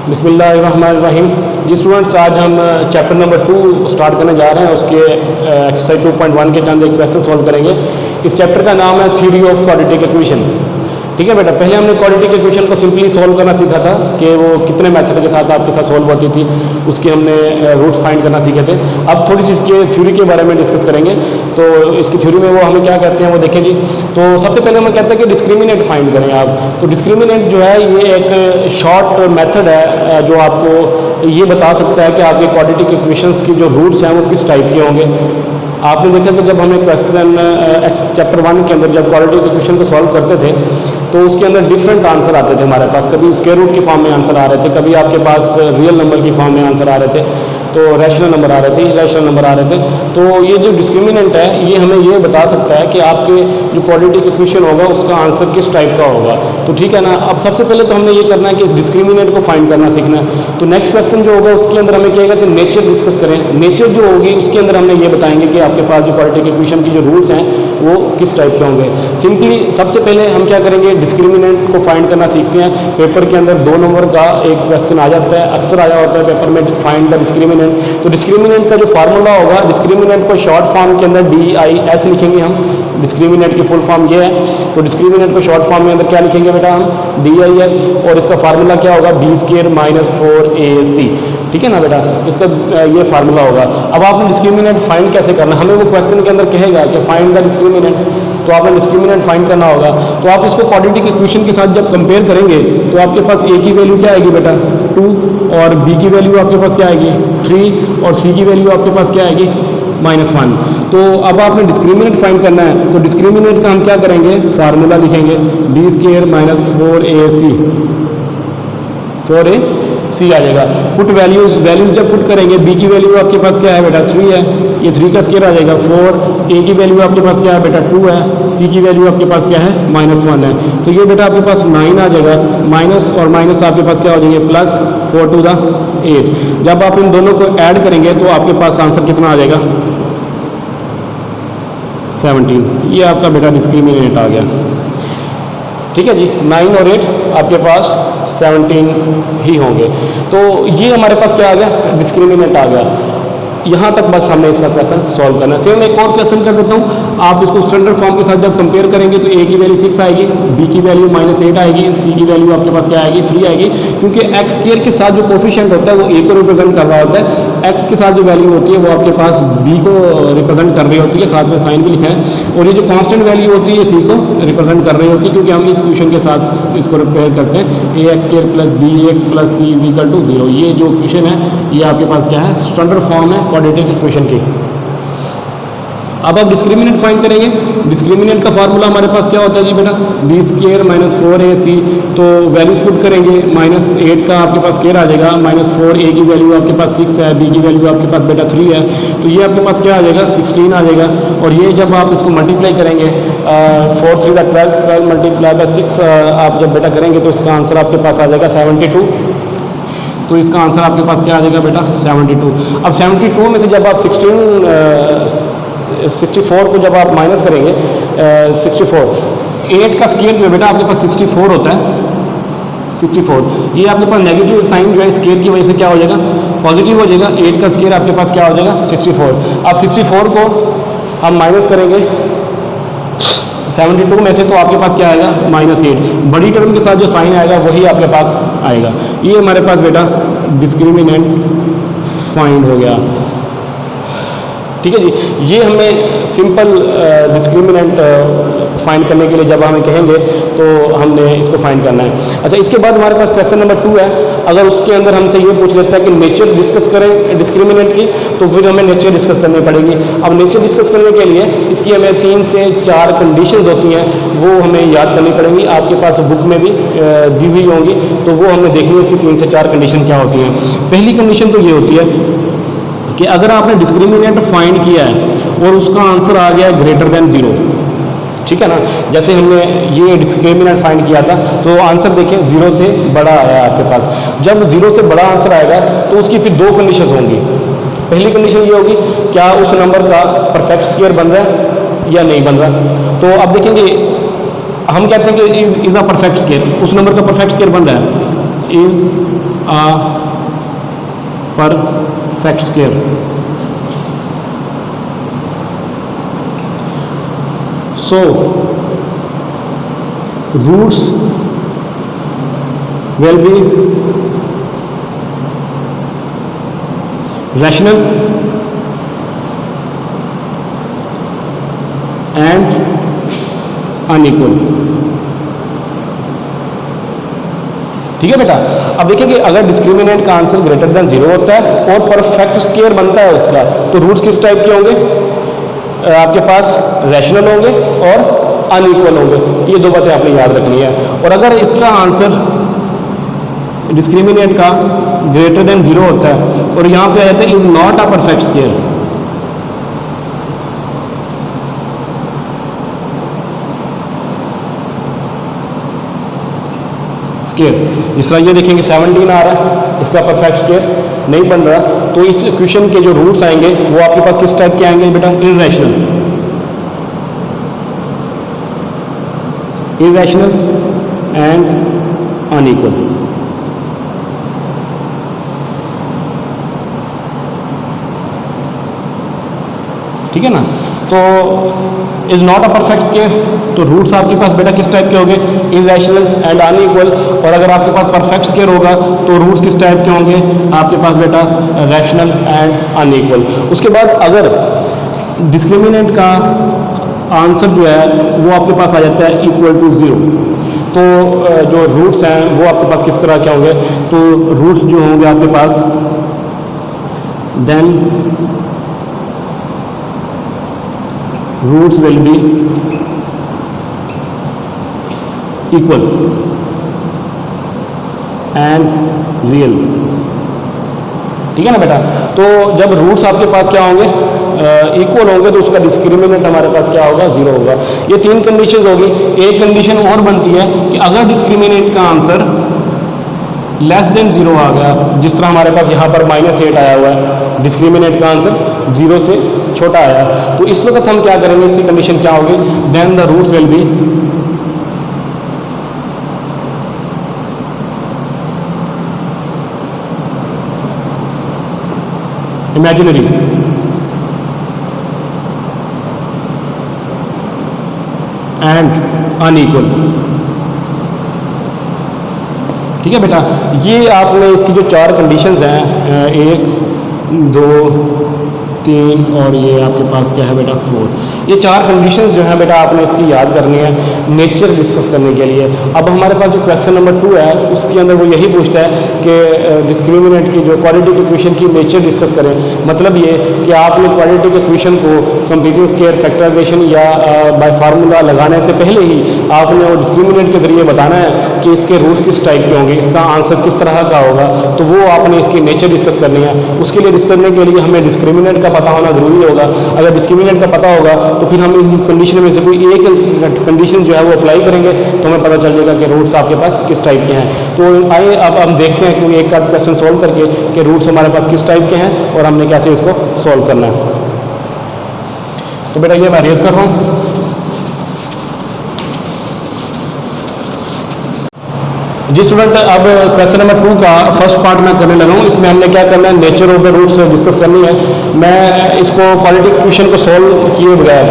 बिस्मिल्लाहिर्रहमानिर्रहीम। जी स्टूडेंट्स, आज हम चैप्टर नंबर 2 स्टार्ट करने जा रहे हैं। उसके एक्सरसाइज 2.1 के चंद एक क्वेश्चन सॉल्व करेंगे। इस चैप्टर का नाम है थ्योरी ऑफ क्वाड्रेटिक इक्वेशन। ठीक है बेटा, पहले हमने क्वाड्रेटिक इक्वेशन को सिंपली सॉल्व करना सीखा था कि वो कितने मेथड के साथ आपके साथ सॉल्व होती थी, उसके हमने रूट्स फाइंड करना सीखे थे। अब थोड़ी सी इसके थ्योरी के बारे में डिस्कस करेंगे। तो इसकी थ्योरी में वो हमें क्या कहते हैं वो देखें जी। तो सबसे पहले हमें कहते हैं कि डिस्क्रिमिनेंट फाइंड करें आप। तो डिस्क्रिमिनेंट जो है ये एक शॉर्ट मेथड है जो आपको ये बता सकता है कि आपके क्वाड्रेटिक इक्वेशंस की जो रूट्स हैं वो किस टाइप के होंगे। आपने देखा कि जब हमें क्वेश्चन चैप्टर 1 के अंदर जब क्वाड्रेटिक इक्वेशन को सॉल्व करते थे तो उसके अंदर डिफरेंट आंसर आते थे हमारे पास। कभी स्क्वायर रूट की फॉर्म में आंसर आ रहे थे, कभी आपके पास रियल नंबर की फॉर्म में आंसर आ रहे थे, तो रैशनल नंबर आ रहे थे, इरेशनल नंबर आ रहे थे। तो ये जो डिस्क्रिमिनेंट है ये हमें ये बता सकता है कि आपके जो क्वाड्रेटिक इक्वेशन होगा उसका आंसर किस टाइप का होगा। तो ठीक है ना। अब सबसे पहले तो हमने ये करना है कि डिस्क्रिमिनेंट को फाइंड करना सीखना है। तो नेक्स्ट क्वेश्चन जो होगा उसके अंदर हमें कहेगा कि नेचर डिस्कस करें। नेचर जो होगी उसके अंदर हमने ये बताएंगे कि आपके पास जो क्वाड्रेटिक इक्वेशन की जो रूट्स हैं वो किस टाइप के होंगे। सिंपली सबसे पहले हम क्या करेंगे, डिस्क्रिमिनेंट को फाइंड करना सीखते हैं। पेपर के अंदर 2 नंबर का एक क्वेश्चन आ जाता है, अक्सर आया होता है पेपर में, फाइंड द डिस्क्रिमिनेंट। तो डिस्क्रिमिनेंट का जो फार्मूला होगा, डिस्क्रिमिनेंट को शॉर्ट फॉर्म के अंदर DIS लिखेंगे हम। डिस्क्रिमिनेंट की फुल फॉर्म ये है। तो डिस्क्रिमिनेंट को शॉर्ट फॉर्म में अंदर क्या लिखेंगे बेटा हम, DIS, और इसका फार्मूला क्या होगा, B² - 4AC। ठीक है ना बेटा, इसका ये फार्मूला होगा। अब आपने डिस्क्रिमिनेंट फाइंड कैसे करना, हमें वो क्वेश्चन के अंदर कहेगा कि फाइंड द डिस्क्रिमिनेंट, तो आपने डिस्क्रिमिनेंट फाइंड करना होगा। तो आप इसको क्वाड्रेटिक इक्वेशन के साथ जब कंपेयर करेंगे तो आपके पास A की वैल्यू क्या आएगी बेटा, 2, और B की वैल्यू आपके पास क्या आएगी, 3, और C की वैल्यू आपके पास क्या आएगी, -1। तो अब आपने डिस्क्रिमिनेंट फाइंड करना है। तो डिस्क्रिमिनेंट का हम क्या करेंगे, फार्मूला लिखेंगे, B² - 4AC, 4AC आ जाएगा। पुट वैल्यूज जब पुट करेंगे, B की वैल्यू आपके पास क्या है बेटा, 3 है, ये 3 का स्क्वायर आ जाएगा 4। A की वैल्यू आपके पास क्या है बेटा, 2 है। C की वैल्यू आपके पास क्या है, -1 है। तो ये बेटा आपके पास 9 आ जाएगा। माइनस और माइनस आपके पास क्या हो जाएंगे, प्लस 4 to the 8। जब आप इन दोनों को ऐड करेंगे तो आपके पास आंसर कितना आ जाएगा, 17। ये आपका बेटा डिस्क्रिमिनेंट आ गया। ठीक है जी, 9 और 8 आपके पास 17 ही होंगे। तो ये हमारे पास क्या आ गया, डिस्क्रिमिनेंट आ गया। यहाँ तक बस हमने इसका क्वेश्चन सॉल्व करना है। सेम एक और क्वेश्चन कर देता हूँ। आप इसको स्टैंडर्ड फॉर्म के साथ जब कंपेयर करेंगे तो A की वैल्यू 6 आएगी, B की वैल्यू -8 आएगी, C की वैल्यू आपके पास क्या आएगी, 3 आएगी। क्योंकि x² के साथ जो कोफिशिएंट होता है वो A को रिप्रेजेंट कर रहा होता है, x के साथ जो वैल्यू होती है वो आपके पास B को रिप्रेजेंट कर रही होती है, साथ में साइन भी लिखा है। और ये जो कांस्टेंट वैल्यू होती है C को रिप्रेजेंट कर रही होती है, क्योंकि हम इस क्वेश्चन के साथ इसको रिपेयर करते हैं, AX² + BX + C = 0। ये जो क्वेश्चन है ये आपके पास क्या है, स्टैंडर्ड फॉर्म है क्वाड्रेटिक इक्वेशन की। अब आप डिस्क्रिमिनेंट फाइंड करेंगे। डिस्क्रिमिनेंट का फार्मूला हमारे पास क्या होता है जी बेटा, B² - 4AC। तो वैल्यूज पुट करेंगे, -8 का आपके पास स्क्वायर आ जाएगा, -4, A की वैल्यू आपके पास 6 है, B की वैल्यू आपके पास बेटा 3 है। तो ये आपके पास क्या आ जाएगा, 16 आ जाएगा। और ये जब आप इसको मल्टीप्लाई करेंगे, 4 3 12, 12 × 6 आप जब बेटा करेंगे तो इसका आंसर आपके पास आ जाएगा 72। तो इसका आंसर आपके पास क्या आ जाएगा बेटा, 72। अब 72 में से जब आप 64 को जब आप माइनस करेंगे, 64, 8 का स्क्वायर जो है बेटा आपके पास 64 होता है, 64। ये आपके पास नेगेटिव साइन जो है स्क्वायर की वजह से क्या हो जाएगा, पॉजिटिव हो जाएगा। 8 का स्क्वायर आपके पास क्या हो जाएगा, 64। अब 64 को हम माइनस करेंगे 72 में से, तो आपके पास क्या आएगा, -8। बड़ी टर्म के साथ जो साइन आएगा वही आपके पास आएगा। ये हमारे पास बेटा डिस्क्रिमिनेंट फाइंड हो गया। ठीक है जी। ये हमें सिंपल डिस्क्रिमिनेंट फाइंड करने के लिए जब हमें कहेंगे तो हमने इसको फाइंड करना है। अच्छा, इसके बाद हमारे पास क्वेश्चन नंबर 2 है। अगर उसके अंदर हमसे ये पूछ लेता है कि नेचर डिस्कस करें डिस्क्रिमिनेंट की, तो फिर हमें नेचर डिस्कस करनी पड़ेगी। अब नेचर डिस्कस करने के लिए इसकी हमें 3 से 4 कंडीशंस होती हैं, वो हमें याद करनी पड़ेंगी। आपके पास बुक में भी दी हुई होंगी, तो वो हमने देखनी है इसकी 3 से 4 कंडीशन क्या होती हैं। पहली कंडीशन तो ये होती है कि अगर आपने डिस्क्रिमिनेंट फाइंड किया है और उसका आंसर आ गया ग्रेटर देन 0, ठीक है ना। जैसे हमने ये डिस्क्रिमिनेंट फाइंड किया था तो आंसर देखें 0 से बड़ा आया आपके पास। जब 0 से बड़ा आंसर आएगा तो उसकी फिर 2 कंडीशंस होंगी। पहली कंडीशन ये होगी, क्या उस नंबर का परफेक्ट स्क्वायर बन रहा है या नहीं बन रहा। तो अब देखेंगे, हम कहते हैं कि इज अ परफेक्ट स्क्वायर, उस नंबर का परफेक्ट स्क्वायर बन रहा है, is perfect square. So roots will be rational and unequal। ठीक है बेटा। अब देखिए कि अगर डिस्क्रिमिनेंट का आंसर ग्रेटर देन 0 होता है और परफेक्ट स्क्वायर बनता है उसका, तो रूट्स किस टाइप के होंगे? आपके पास रैशनल होंगे और अनइक्वल होंगे। ये दो बातें आपने याद रखनी है। और अगर इसका आंसर डिस्क्रिमिनेंट का ग्रेटर देन 0 होता है और यहाँ पे आ जाता है is not a perfect square, जिस तरह ये देखेंगे 17 आ रहा है, इसका परफेक्ट स्क्वायर नहीं बन रहा, तो इस इक्वेशन के जो रूट्स आएंगे वो आपके पास किस टाइप के आएंगे बेटा? Irrational and unequal. ठीक है ना। तो is not a perfect square, तो रूट्स आपके पास बेटा किस टाइप के होंगे? Irrational and unequal. और अगर आपके पास परफेक्ट स्क्वायर होगा तो रूट्स किस टाइप के होंगे आपके पास बेटा? Rational and unequal. उसके बाद अगर डिस्क्रिमिनेंट का आंसर जो है वो आपके पास आ जाता है इक्वल टू 0, तो जो रूट्स हैं वो आपके पास किस तरह के होंगे? तो रूट्स जो होंगे आपके पास then roots will be equal and real. ठीक है ना बेटा। तो जब रूट्स आपके पास क्या होंगे? इक्वल होंगे, तो उसका डिस्क्रिमिनेंट हमारे पास क्या होगा? 0 होगा। ये 3 कंडीशन होगी। एक कंडीशन और बनती है कि अगर डिस्क्रिमिनेंट का आंसर लेस देन 0 आ गया, जिस तरह हमारे पास यहाँ पर -8 आया हुआ है, डिस्क्रिमिनेंट का आंसर 0 से छोटा आया, तो इस वक्त हम क्या करेंगे? इसकी कंडीशन क्या होगी? Then the roots will be imaginary and unequal. ठीक है बेटा। ये आपने इसकी जो 4 कंडीशंस हैं, 1 2 3 और ये आपके पास क्या है बेटा? 4। ये 4 कंडीशंस जो हैं बेटा आपने इसकी याद करनी है नेचर डिस्कस करने के लिए। अब हमारे पास जो क्वेश्चन नंबर 2 है उसके अंदर वो यही पूछता है कि डिस्क्रिमिनेंट की जो क्वाड्रेटिक इक्वेशन की नेचर डिस्कस करें। मतलब ये कि आपने क्वाड्रेटिक इक्वेशन को कंप्लीटिंग स्क्वायर फैक्टराइजेशन या बाय फार्मूला लगाने से पहले ही आपने वो डिस्क्रिमिनेंट के जरिए बताना है कि इसके रूट्स किस टाइप के होंगे, इसका आंसर किस तरह का होगा। तो वो आपने इसकी नेचर डिस्कस करनी है। उसके लिए डिस्कस करने के लिए हमें डिस्क्रिमिनेंट का पता होना जरूरी होगा। अगर डिस्क्रिमिनेंट का पता होगा तो फिर हम इन कंडीशन में से कोई एक कंडीशन जो है वो अप्लाई करेंगे तो हमें पता चल जाएगा कि रूट्स आपके पास किस टाइप के हैं। तो आइए अब हम देखते हैं कि एक आध क्वेश्चन सॉल्व करके कि रूट्स हमारे पास किस टाइप के हैं और हमने कैसे इसको सॉल्व करना है। तो बेटा ये मैं रेज कर रहा हूँ। जी स्टूडेंट, अब क्वेश्चन नंबर 2 का फर्स्ट पार्ट मैं करने लगा हूँ। इसमें हमने क्या करना है? Nature of the roots discuss करनी है। मैं इसको क्वाड्रेटिक इक्वेशन को सॉल्व किए बगैर,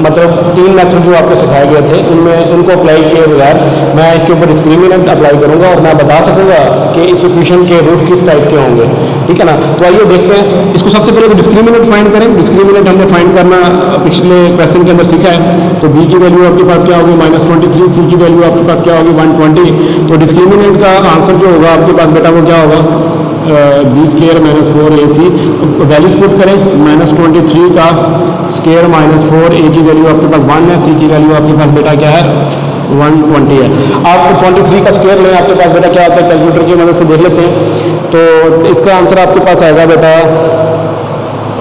मतलब 3 मेथड जो आपको सिखाए गए थे उनको अप्लाई किए बगैर मैं इसके ऊपर डिस्क्रिमिनेंट अप्लाई करूंगा और मैं बता सकूंगा कि इस इक्वेशन के रूट किस टाइप के होंगे। ठीक है ना। तो आइए देखते हैं इसको। सबसे पहले तो डिस्क्रिमिनेंट फाइंड करें। डिस्क्रिमिनेंट हमने फाइंड करना पिछले क्वेश्चन के अंदर सीखा है। तो बी की वैल्यू आपके पास क्या होगी? -23। सी की वैल्यू आपके पास क्या होगी? 120। तो डिस्क्रिमिनेंट का आंसर जो होगा आपके पास बेटा वो क्या होगा? B square -4ac। Values put करें। -23 का स्क्वायर -4, ए की वैल्यू आपके पास 1 है, सी की वैल्यू आपके पास बेटा क्या है? 120 है। आप 23 का स्क्वायर लें, आपके पास बेटा क्या आता है? कैलकुलेटर की मदद से देख लेते हैं। तो इसका आंसर आपके पास आएगा बेटा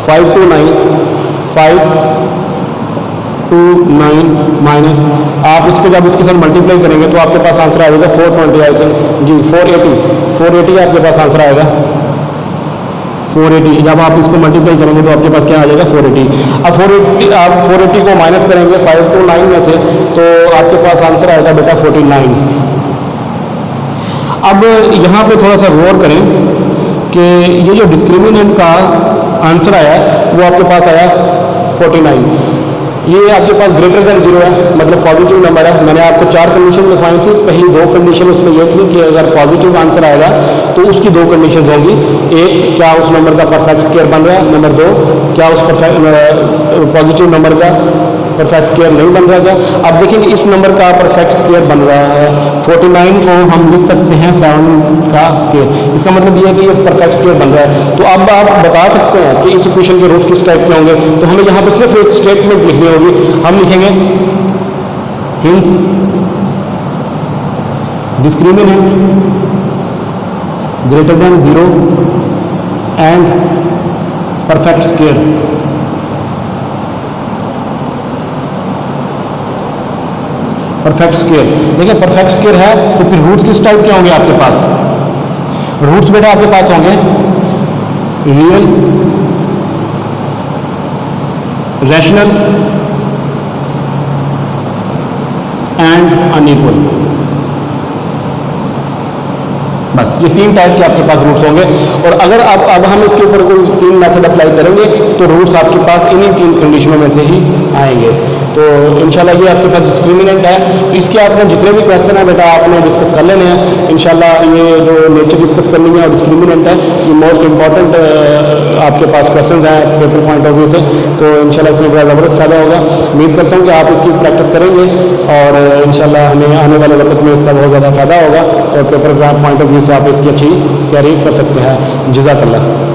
529 माइनस, आप इसको जब इसके साथ मल्टीप्लाई करेंगे तो आपके पास आंसर आएगा 420 आई थिंक जी 480 आपके पास आंसर आएगा 480। जब आप इसको मल्टीप्लाई करेंगे तो आपके पास क्या आ जाएगा? 480। अब 480 आप 480 को माइनस करेंगे 529 में से, तो आपके पास आंसर आएगा बेटा 49। अब यहाँ पे थोड़ा सा गौर करें कि ये जो डिस्क्रिमिनेंट का आंसर आया वो आपके पास आया 49, ये आपके पास ग्रेटर देन 0 है, मतलब पॉजिटिव नंबर है। मैंने आपको 4 कंडीशन लिखवाई थी, पहली 2 कंडीशन उसमें ये थी कि अगर पॉजिटिव आंसर आएगा तो उसकी 2 कंडीशन होंगी, एक क्या उस नंबर का परफेक्ट स्क्वायर बन रहा है, नंबर 2 क्या उस पॉजिटिव नंबर का परफेक्ट स्क्वायर नहीं बन रहा है। अब देखेंगे इस नंबर का परफेक्ट स्क्वायर बन रहा है 49 को हम लिख सकते हैं 7 का स्क्वायर, इसका मतलब ये है कि ये परफेक्ट स्क्वायर बन रहा है। तो अब आप बता सकते हैं कि इस इक्वेशन के रूट किस टाइप के होंगे, तो हमें यहाँ पे सिर्फ एक स्टेटमेंट लिखनी होगी। हम लिखेंगे hints discriminant greater than 0 and perfect square. Perfect square, देखिए परफेक्ट स्क्वायर है तो फिर रूट्स किस टाइप के होंगे आपके पास? रूट्स बेटा आपके पास होंगे रियल, रैशनल एंड अनइक्वल। बस ये 3 टाइप के आपके पास रूट्स होंगे। और अगर अब हम इसके ऊपर कोई 3 मेथड अप्लाई करेंगे तो रूट्स आपके पास इन्हीं 3 कंडीशनों में से ही आएंगे। तो इंशाल्लाह ये आपके पास डिस्क्रिमिनेंट है, इसके आपने जितने भी क्वेश्चन है बेटा आपने डिस्कस कर लेने हैं इंशाल्लाह। ये जो नेचर डिस्कस करनी है और डिस्क्रिमिनेंट है ये मोस्ट इंपॉर्टेंट आपके पास क्वेश्चन हैं पेपर पॉइंट ऑफ व्यू से, तो इंशाल्लाह इसमें बड़ा ज़बरदस्त फ़ायदा होगा। उम्मीद करता हूँ कि आप इसकी प्रैक्टिस करेंगे और इंशाल्लाह हमें आने वाले वक्त में इसका बहुत ज़्यादा फ़ायदा होगा और पेपर पॉइंट ऑफ व्यू से आप इसकी अच्छी तैयारी कर सकते हैं। जज़ाकल्लाह।